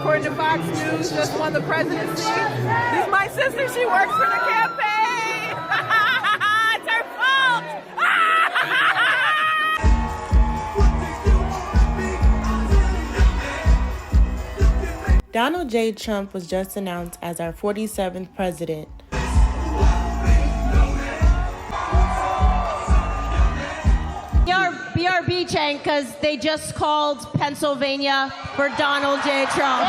according to Fox News, just won the presidency. This is my sister. She works for the campaign. It's her fault. Donald J. Trump was just announced as our 47th president. BRB chain, because they just called Pennsylvania for Donald J. Trump.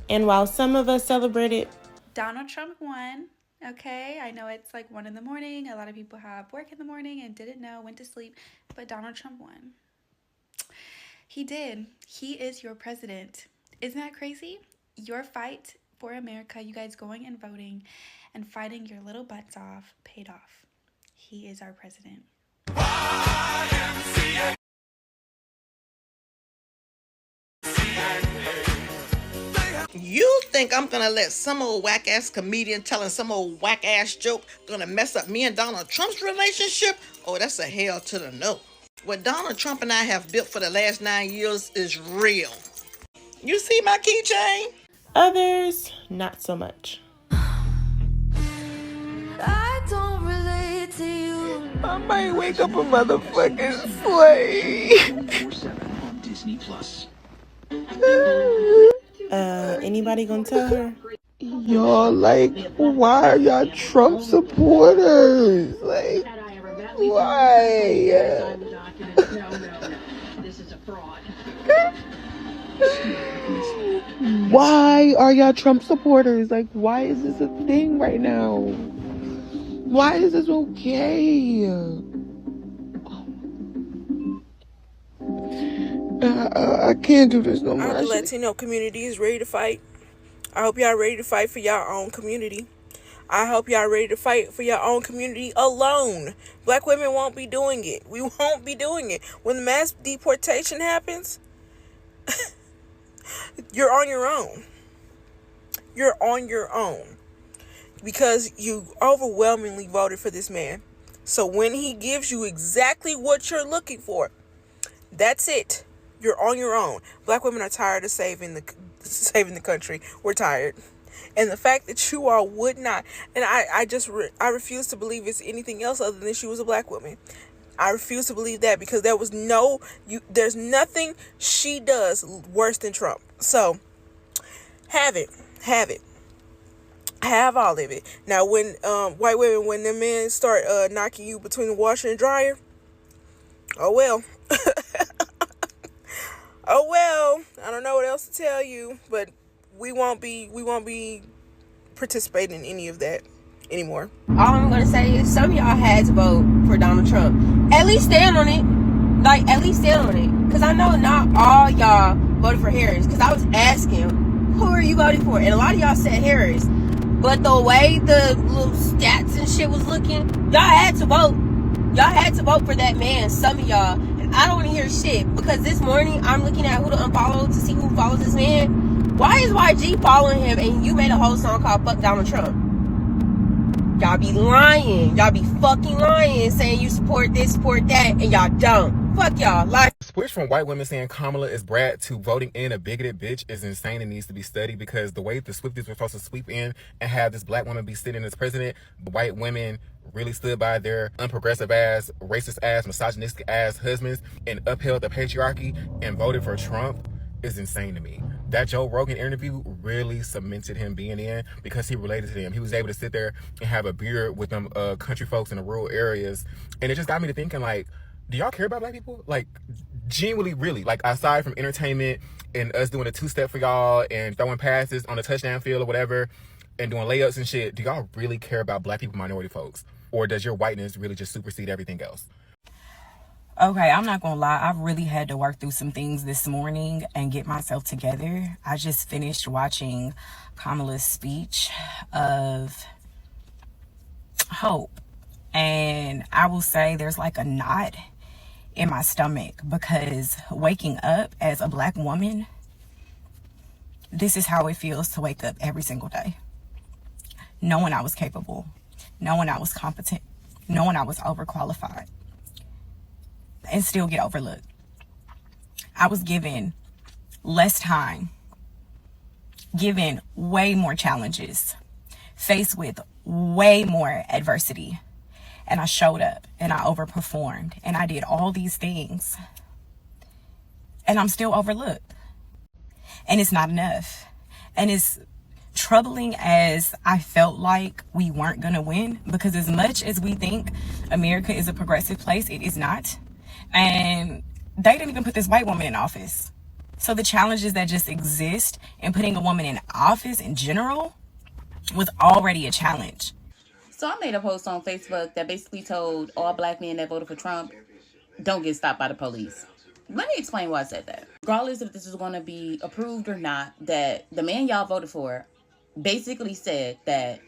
And while some of us celebrated, Donald Trump won. Okay, I know it's like 1 in the morning. A lot of people have work in the morning and didn't know, went to sleep, but Donald Trump won. He did. He is your president. Isn't that crazy? Your fight for America, you guys going and voting and fighting your little butts off, paid off. He is our president. You think I'm gonna let some old whack-ass comedian telling some old whack-ass joke gonna mess up me and Donald Trump's relationship? Oh, that's a hell to the no. What Donald Trump and I have built for the last 9 years is real. You see my keychain? others, not so much. I don't relate to you. I might wake up a motherfucking slave. Disney Plus. Anybody gonna tell her? Y'all, like, why are y'all Trump supporters? Like, why? Why are y'all Trump supporters? Like, why is this a thing right now? Why is this okay? I can't do this no more. Our Latino community is ready to fight. I hope y'all ready to fight for your own community. I hope y'all ready to fight for your own community alone. Black women won't be doing it. We won't be doing it. When the mass deportation happens, you're on your own. You're on your own. Because you overwhelmingly voted for this man. So when he gives you exactly what you're looking for, that's it. You're on your own. Black women are tired of saving the country. We're tired. And the fact that you all would not, and I refuse to believe it's anything else other than she was a black woman. I refuse to believe that because there's nothing she does worse than Trump. So, have it. Have all of it. Now, when white women, when the men start knocking you between the washer and dryer, oh well. Oh well, I don't know what else to tell you, but we won't be participating in any of that anymore. All I'm gonna say is some of y'all had to vote for Donald Trump. At least stand on it. Like, at least stand on it. Because I know not all y'all voted for Harris. Because I was asking, who are you voting for? And a lot of y'all said Harris. But the way the little stats and shit was looking, y'all had to vote. Y'all had to vote for that man, some of y'all. And I don't want to hear shit. Because this morning, I'm looking at who to unfollow to see who follows this man. Why is YG following him and you made a whole song called Fuck Donald Trump? Y'all be lying. Y'all be fucking lying, saying you support this, support that, and y'all don't. Fuck y'all. Like, switch from white women saying Kamala is Brad to voting in a bigoted bitch is insane and needs to be studied, because the way the Swifties were supposed to sweep in and have this black woman be sitting as president, the white women really stood by their unprogressive ass, racist ass, misogynistic ass husbands and upheld the patriarchy and voted for Trump is insane to me. That Joe Rogan interview really cemented him being in because he related to them. He was able to sit there and have a beer with them country folks in the rural areas. And it just got me to thinking, like, do y'all care about black people? Like, genuinely, really, like, aside from entertainment and us doing a two-step for y'all and throwing passes on the touchdown field or whatever and doing layups and shit, do y'all really care about black people, minority folks? Or does your whiteness really just supersede everything else? Okay, I'm not gonna lie. I've really had to work through some things this morning and get myself together. I just finished watching Kamala's speech of hope. And I will say there's like a knot in my stomach, because waking up as a black woman, this is how it feels to wake up every single day, knowing I was capable, knowing I was competent, knowing I was overqualified, and still get overlooked. I was given less time, given way more challenges, faced with way more adversity. And I showed up and I overperformed and I did all these things. And I'm still overlooked. And it's not enough. And it's troubling as I felt like we weren't going to win, because as much as we think America is a progressive place, it is not. And they didn't even put this white woman in office. So the challenges that just exist in putting a woman in office in general was already a challenge. So I made a post on Facebook that basically told all black men that voted for Trump, don't get stopped by the police. Let me explain why I said that. Regardless if this is going to be approved or not, that the man y'all voted for basically said that.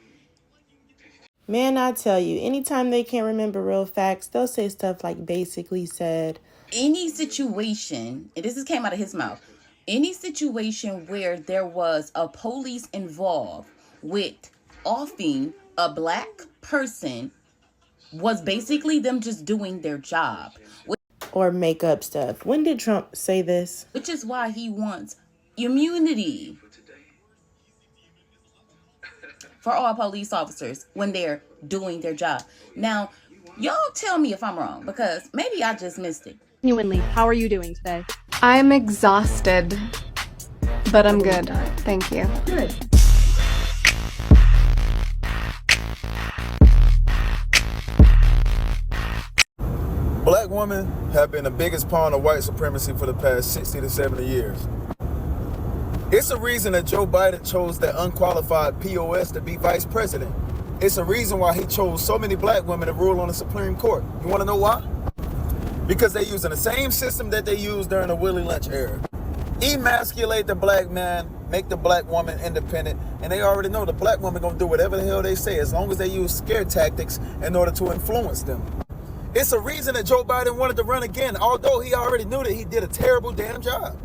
Man, I tell you, anytime they can't remember real facts, they'll say stuff like basically said. Any situation, and this came out of his mouth, any situation where there was a police involved with offing a black person was basically them just doing their job. Or make up stuff. When did Trump say this? Which is why he wants immunity for all police officers when they're doing their job. Now, y'all tell me if I'm wrong, because maybe I just missed it. Genuinely, how are you doing today? I'm exhausted, but I'm good. Thank you. Good. Black women have been the biggest pawn of white supremacy for the past 60 to 70 years. It's a reason that Joe Biden chose that unqualified POS to be vice president. It's a reason why he chose so many black women to rule on the Supreme Court. You want to know why? Because they're using the same system that they used during the Willie Lynch era. Emasculate the black man, make the black woman independent, and they already know the black woman gonna do whatever the hell they say as long as they use scare tactics in order to influence them. It's a reason that Joe Biden wanted to run again, although he already knew that he did a terrible damn job.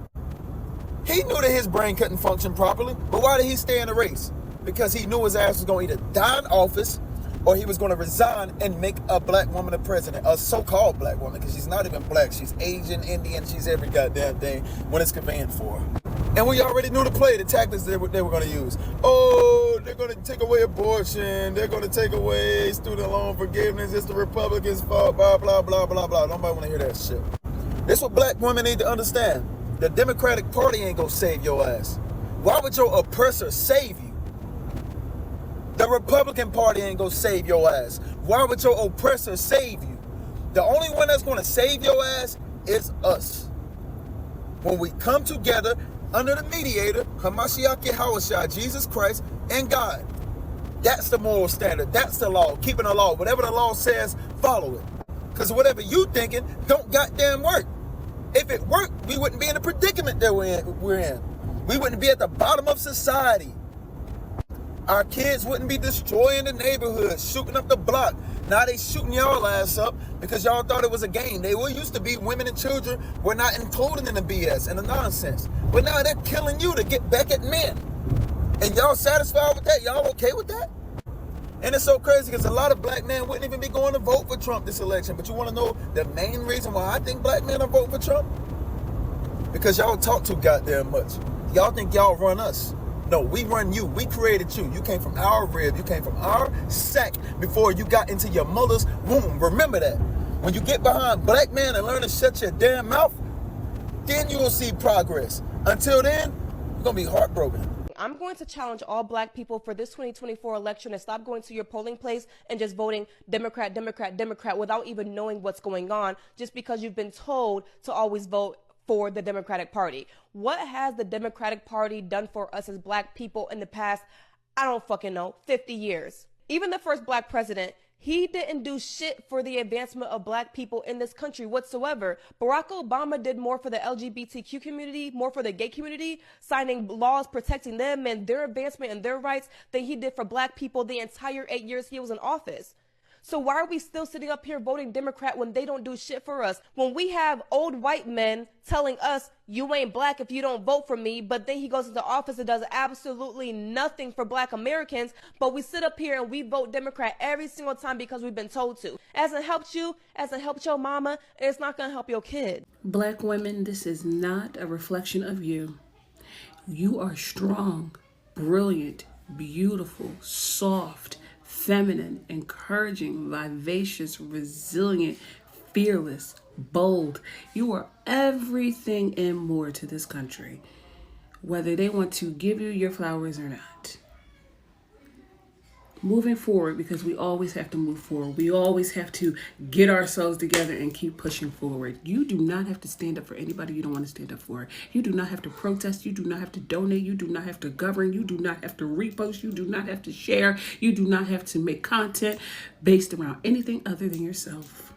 He knew that his brain couldn't function properly, but why did he stay in the race? Because he knew his ass was going to either die in office or he was going to resign and make a black woman the president, a so-called black woman, because she's not even black. She's Asian, Indian, she's every goddamn thing when it's convenient for her. And we already knew the play, the tactics they were going to use. Oh, they're going to take away abortion. They're going to take away student loan forgiveness. It's the Republicans' fault, blah, blah, blah, blah, blah. Nobody want to hear that shit. This is what black women need to understand. The Democratic Party ain't going to save your ass. Why would your oppressor save you? The Republican Party ain't going to save your ass. Why would your oppressor save you? The only one that's going to save your ass is us. When we come together under the mediator, Hamashiach Yahawashai, Jesus Christ, and God. That's the moral standard. That's the law. Keeping the law. Whatever the law says, follow it. Because whatever you thinking don't goddamn work. If it worked, we wouldn't be in the predicament that we're in. We wouldn't be at the bottom of society. Our kids wouldn't be destroying the neighborhood, shooting up the block. Now they shooting y'all ass up because y'all thought it was a game. They were used to be women and children were not included in the BS and the nonsense. But now they're killing you to get back at men. And y'all satisfied with that? Y'all okay with that? And it's so crazy because a lot of black men wouldn't even be going to vote for Trump this election. But you want to know the main reason why I think black men are voting for Trump? Because y'all talk too goddamn much. Y'all think y'all run us. No, we run you. We created you. You came from our rib. You came from our sack before you got into your mother's womb. Remember that. When you get behind black men and learn to shut your damn mouth, then you will see progress. Until then, you're going to be heartbroken. I'm going to challenge all black people for this 2024 election to stop going to your polling place and just voting Democrat, Democrat, Democrat without even knowing what's going on just because you've been told to always vote for the Democratic Party. What has the Democratic Party done for us as black people in the past, I don't fucking know, 50 years? Even the first black president, he didn't do shit for the advancement of black people in this country whatsoever. Barack Obama did more for the LGBTQ community, more for the gay community, signing laws protecting them and their advancement and their rights than he did for black people the entire 8 years he was in office. So why are we still sitting up here voting Democrat when they don't do shit for us? When we have old white men telling us, you ain't black if you don't vote for me, but then he goes into office and does absolutely nothing for black Americans, but we sit up here and we vote Democrat every single time because we've been told to. It hasn't helped you, hasn't helped your mama, and it's not going to help your kid. Black women, this is not a reflection of you. You are strong, brilliant, beautiful, soft, feminine, encouraging, vivacious, resilient, fearless, bold. You are everything and more to this country, whether they want to give you your flowers or not. Moving forward, because we always have to move forward. We always have to get ourselves together and keep pushing forward. You do not have to stand up for anybody you don't want to stand up for. You do not have to protest. You do not have to donate. You do not have to govern. You do not have to repost. You do not have to share. You do not have to make content based around anything other than yourself.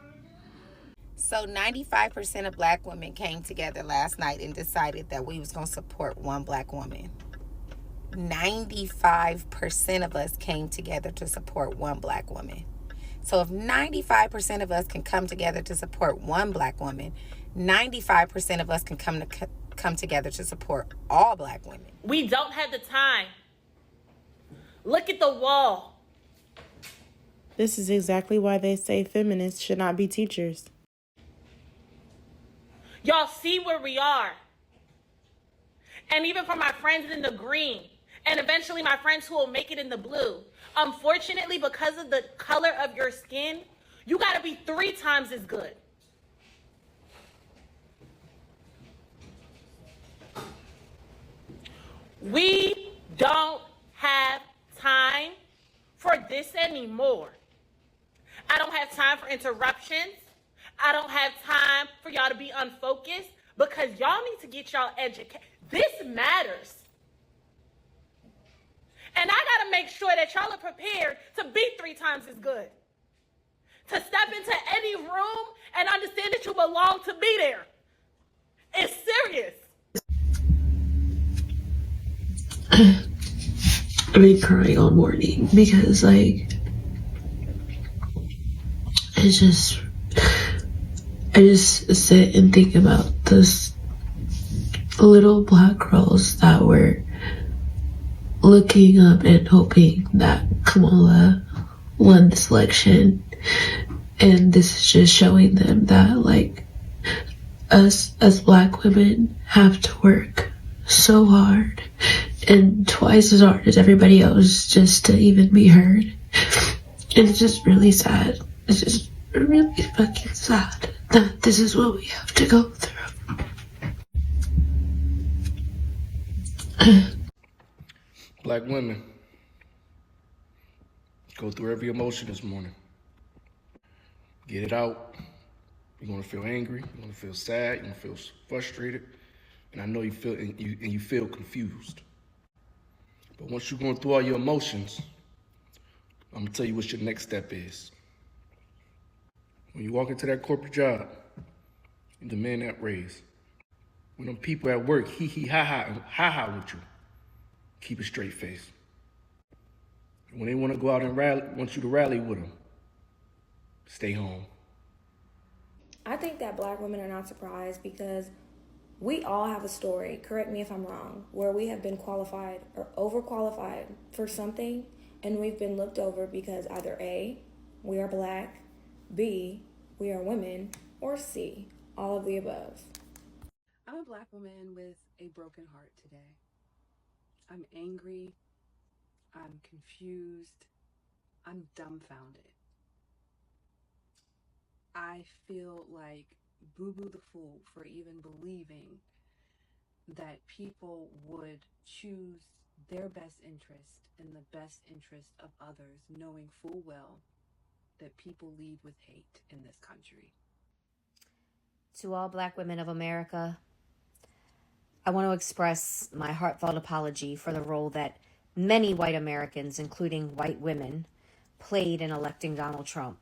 So 95% of black women came together last night and decided that we was going to support one black woman. 95% of us came together to support one black woman. So if 95% of us can come together to support one black woman, 95% of us can come together to support all black women. We don't have the time. Look at the wall. This is exactly why they say feminists should not be teachers. Y'all see where we are. And even for my friends in the green, and eventually my friends who will make it in the blue. Unfortunately, because of the color of your skin, you gotta be 3 times as good. We don't have time for this anymore. I don't have time for interruptions. I don't have time for y'all to be unfocused because y'all need to get y'all educated. This matters. And I gotta make sure that y'all are prepared to be 3 times as good. To step into any room and understand that you belong to be there. It's serious. I've been crying all morning because, like, I just sit and think about this little black girls that were looking up and hoping that Kamala won this election, and this is just showing them that, like, us as black women have to work so hard and twice as hard as everybody else just to even be heard. And it's just really sad. It's just really fucking sad that this is what we have to go through. Black women, go through every emotion this morning. Get it out. You're gonna feel angry. You're gonna feel sad. You're gonna feel frustrated, and I know you feel confused. But once you're going through all your emotions, I'm gonna tell you what your next step is. When you walk into that corporate job, you demand that raise. When them people at work ha-ha with you, keep a straight face. When they want to go out and want you to rally with them, stay home. I think that black women are not surprised because we all have a story, correct me if I'm wrong, where we have been qualified or overqualified for something and we've been looked over because either A, we are black, B, we are women, or C, all of the above. I'm a black woman with a broken heart today. I'm angry, I'm confused, I'm dumbfounded. I feel like Boo Boo the Fool for even believing that people would choose their best interest and the best interest of others, knowing full well that people lead with hate in this country. To all black women of America, I want to express my heartfelt apology for the role that many white Americans, including white women, played in electing Donald Trump.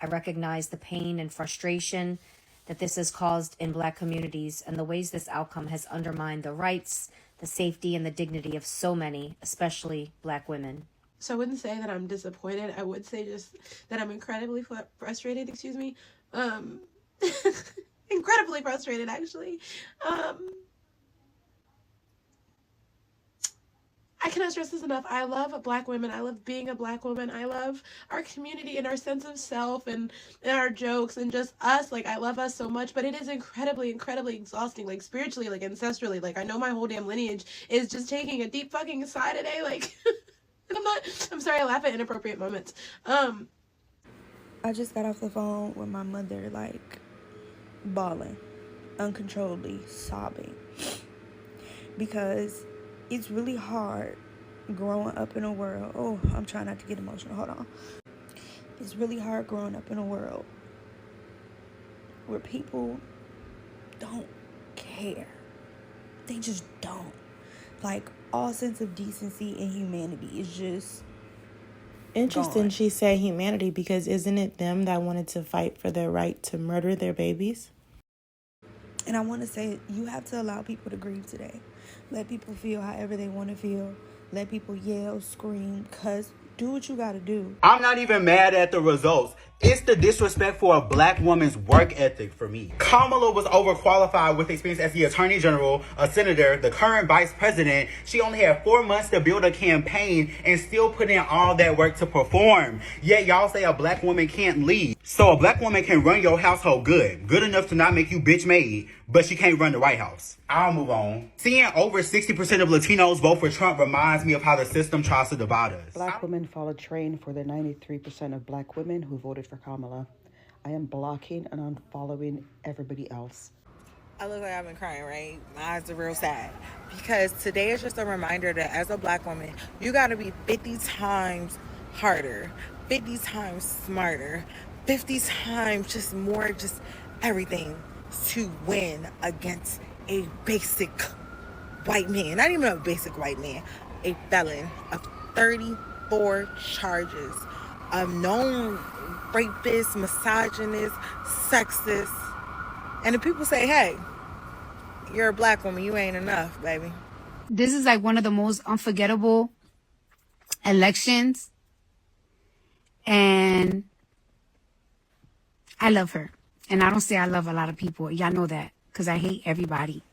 I recognize the pain and frustration that this has caused in black communities and the ways this outcome has undermined the rights, the safety, and the dignity of so many, especially black women. So I wouldn't say that I'm disappointed. I would say just that I'm incredibly frustrated, excuse me. Incredibly frustrated, actually. I cannot stress this enough. I love Black women. I love being a Black woman. I love our community and our sense of self and our jokes and just us. Like, I love us so much, but it is incredibly, incredibly exhausting, like, spiritually, like, ancestrally. Like, I know my whole damn lineage is just taking a deep fucking sigh today. Like, and I'm sorry, I laugh at inappropriate moments. I just got off the phone with my mother, like, bawling, uncontrollably sobbing, because it's really hard growing up in a world. Oh, I'm trying not to get emotional. Hold on. It's really hard growing up in a world where people don't care. They just don't. Like, all sense of decency and humanity is just Interesting gone. she said humanity, because isn't it them that wanted to fight for their right to murder their babies? And I want to say, you have to allow people to grieve today. Let people feel however they want to feel. Let people yell, scream, cuss. Do what you got to do. I'm not even mad at the results. It's the disrespect for a Black woman's work ethic for me. Kamala was overqualified with experience as the Attorney General, a senator, the current vice president. She only had 4 months to build a campaign and still put in all that work to perform. Yet y'all say a Black woman can't lead. So a Black woman can run your household good enough to not make you bitch made, but she can't run the White House. I'll move on. Seeing over 60% of Latinos vote for Trump reminds me of how the system tries to divide us. Black women follow train for the 93% of Black women who voted for Kamala. I am blocking and unfollowing everybody else. I look like I've been crying, right? My eyes are real sad. Because today is just a reminder that as a Black woman, you gotta be 50 times harder, 50 times smarter, 50 times just more, just everything to win against a basic white man. Not even a basic white man, a felon of 34 charges, a known rapist, misogynist, sexist. And the people say, hey, you're a Black woman, you ain't enough, baby. This is like one of the most unforgettable elections. And I love her. And I don't say I love a lot of people. Y'all know that. Because I hate everybody.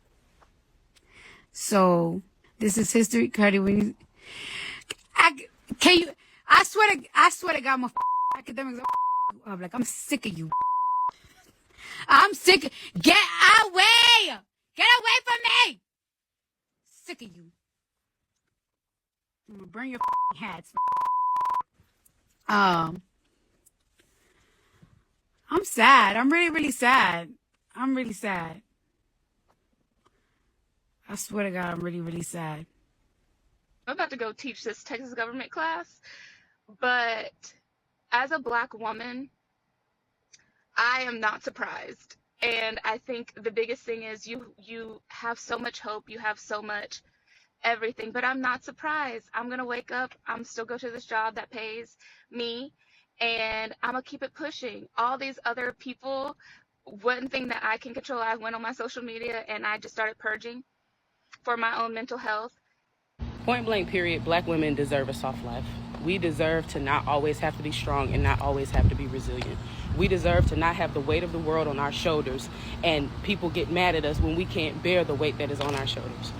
So, this is history. Cardi, I swear to God, my academics are like, I'm sick of you. I'm sick. Get away! Get away from me! Sick of you. I'm gonna burn your hats. I'm sad. I'm really, really sad. I'm really sad. I swear to God, I'm really, really sad. I'm about to go teach this Texas government class, but as a Black woman, I am not surprised. And I think the biggest thing is you have so much hope, you have so much everything, but I'm not surprised. I'm going to wake up, I'm still go to this job that pays me, and I'm going to keep it pushing. All these other people, one thing that I can control, I went on my social media and I just started purging for my own mental health. Point blank period, Black women deserve a soft life. We deserve to not always have to be strong and not always have to be resilient. We deserve to not have the weight of the world on our shoulders, and people get mad at us when we can't bear the weight that is on our shoulders.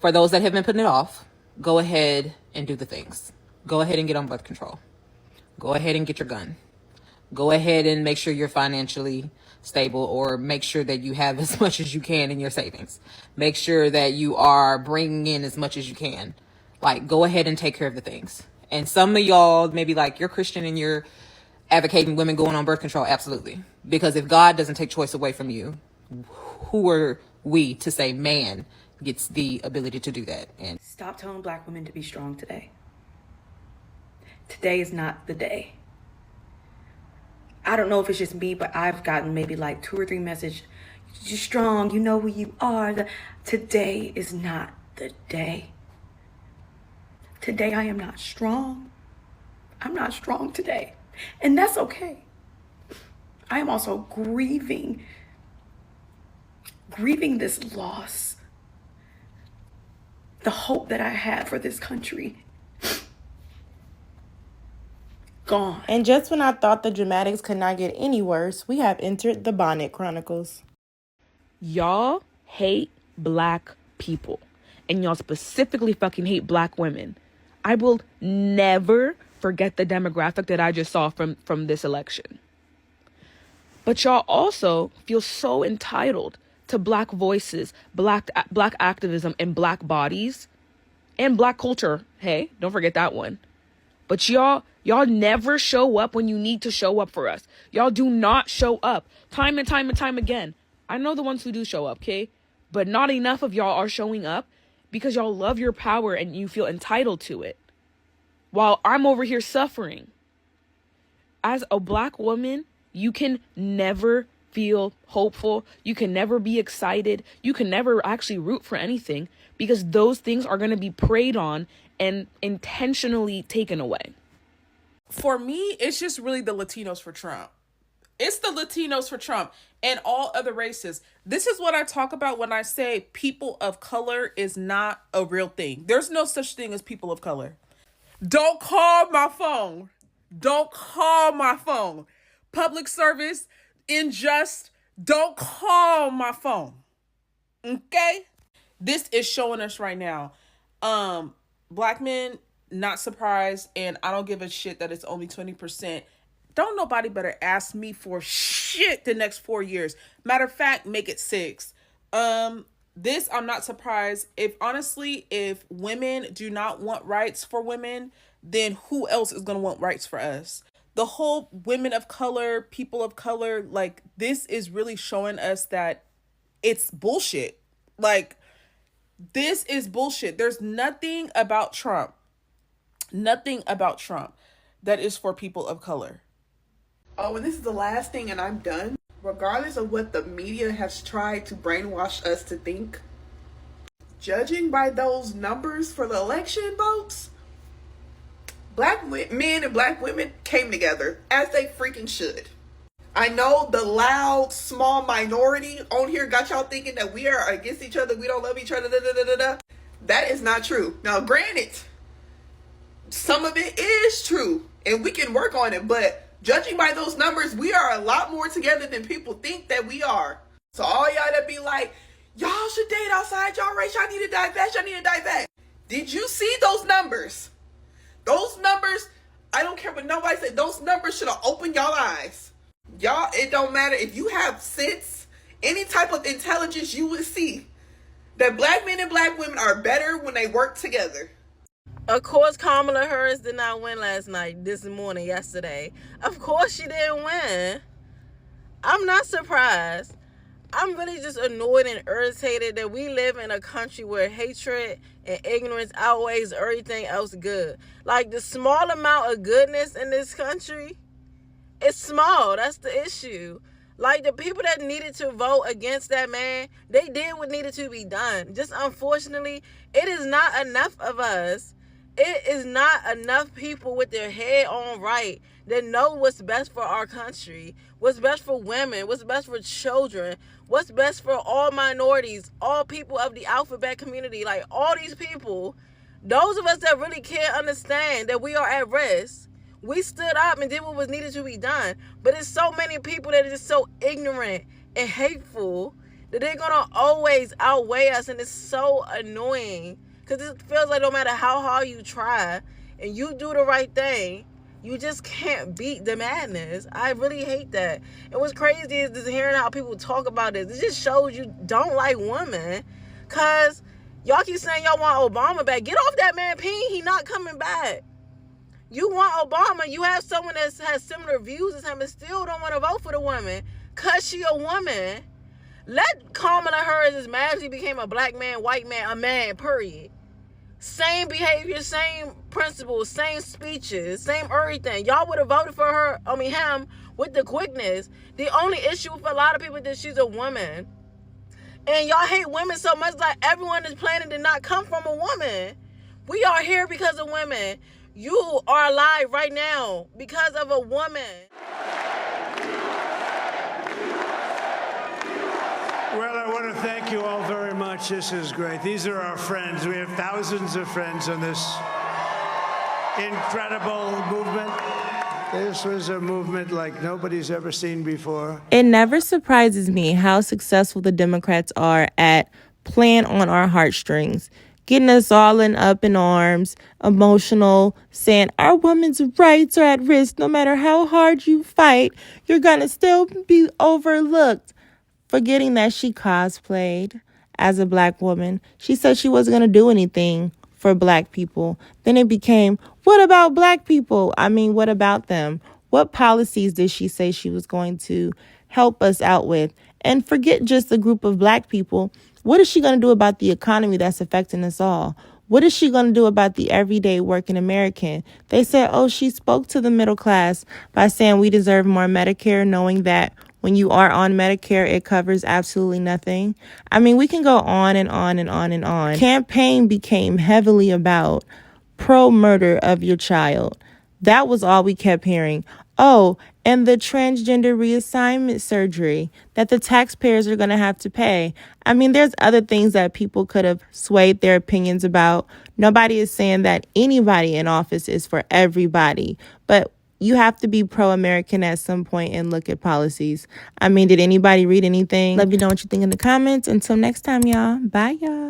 For those that have been putting it off, go ahead and do the things. Go ahead and get on birth control. Go ahead and get your gun. Go ahead and make sure you're financially stable, or make sure that you have as much as you can in your savings. Make sure that you are bringing in as much as you can. Like, go ahead and take care of the things. And some of y'all, maybe like you're Christian and you're advocating women going on birth control. Absolutely. Because if God doesn't take choice away from you, who are we to say man gets the ability to do that? And stop telling Black women to be strong today. Today is not the day. I don't know if it's just me, but I've gotten maybe like 2 or 3 messages. You're strong. You know who you are. Today is not the day. Today I am not strong. I'm not strong today. And that's okay. I am also grieving this loss. The hope that I had for this country. gone. And just when I thought the dramatics could not get any worse, we have entered the Bonnet Chronicles. Y'all hate black people. And y'all specifically fucking hate black women. I will never forget the demographic that I just saw from this election. But y'all also feel so entitled to black voices, black activism, and black bodies, and black culture. Hey, don't forget that one. But y'all never show up when you need to show up for us. Y'all do not show up time and time and time again. I know the ones who do show up, okay? But not enough of y'all are showing up because y'all love your power and you feel entitled to it. While I'm over here suffering. As a black woman, you can never feel hopeful. You can never be excited. You can never actually root for anything because those things are going to be preyed on and intentionally taken away. For me, it's just really the Latinos for Trump. It's the Latinos for Trump and all other races. This is what I talk about when I say people of color is not a real thing. There's no such thing as people of color. Don't call my phone. Don't call my phone. Public service, unjust, don't call my phone. Okay? This is showing us right now. Black men, not surprised, and I don't give a shit that it's only 20%. Don't nobody better ask me for shit the next 4 years. Matter of fact, make it 6. This, I'm not surprised. If women do not want rights for women, then who else is going to want rights for us? The whole women of color, people of color, like, this is really showing us that it's bullshit. Like, this is bullshit. There's nothing about Trump that is for people of color. Oh, and this is the last thing, and I'm done. Regardless of what the media has tried to brainwash us to think, judging by those numbers for the election votes, black men and black women came together, as they freaking should. I know the loud, small minority on here got y'all thinking that we are against each other, we don't love each other, That is not true. Now, granted, some of it is true, and we can work on it, but judging by those numbers, we are a lot more together than people think that we are. So all y'all that be like, y'all should date outside y'all race, y'all need to divest. Did you see those numbers? Those numbers, I don't care what nobody said, those numbers should have opened y'all eyes. Y'all, it don't matter if you have sense, any type of intelligence, you would see that black men and black women are better when they work together. Of course, Kamala Harris did not win yesterday. Of course she didn't win. I'm not surprised. I'm really just annoyed and irritated that we live in a country where hatred and ignorance outweighs everything else good. Like, the small amount of goodness in this country is small. That's the issue. Like, the people that needed to vote against that man, they did what needed to be done. Just unfortunately, it is not enough of us. It is not enough people with their head on right that know what's best for our country, what's best for women, what's best for children, what's best for all minorities, all people of the alphabet community. Like, all these people, those of us that really can't understand that we are at risk, we stood up and did what was needed to be done. But it's so many people that are just so ignorant and hateful that they're going to always outweigh us, and it's so annoying. Because it feels like no matter how hard you try and you do the right thing, you just can't beat the madness. I really hate that. And what's crazy is just hearing how people talk about this. It just shows you don't like women. Because y'all keep saying y'all want Obama back. Get off that man peen. He not coming back. You want Obama. You have someone that has similar views as him and still don't want to vote for the woman because she a woman. Let Kamala Harris just magically became a black man, white man, a man, period. Same behavior, same principles, same speeches, same everything. Y'all would have voted for him with the quickness. The only issue for a lot of people is that she's a woman. And y'all hate women so much, like everyone is planning to not come from a woman. We are here because of women. You are alive right now because of a woman. Well, I want to thank you all very much. This is great. These are our friends. We have thousands of friends on this incredible movement. This was a movement like nobody's ever seen before. It never surprises me how successful the Democrats are at playing on our heartstrings, getting us all up in arms, emotional, saying our women's rights are at risk. No matter how hard you fight, you're going to still be overlooked. Forgetting that she cosplayed as a black woman. She said she wasn't going to do anything for black people. Then it became, what about black people? I mean, what about them? What policies did she say she was going to help us out with? And forget just a group of black people. What is she going to do about the economy that's affecting us all? What is she going to do about the everyday working American? They said, oh, she spoke to the middle class by saying we deserve more Medicare, knowing that when you are on Medicare, it covers absolutely nothing. I mean, we can go on and on and on and on. Campaign became heavily about pro-murder of your child. That was all we kept hearing. Oh, and the transgender reassignment surgery that the taxpayers are going to have to pay. I mean, there's other things that people could have swayed their opinions about. Nobody is saying that anybody in office is for everybody, but you have to be pro-American at some point and look at policies. I mean, did anybody read anything? Let me know what you think in the comments. Until next time, y'all. Bye, y'all.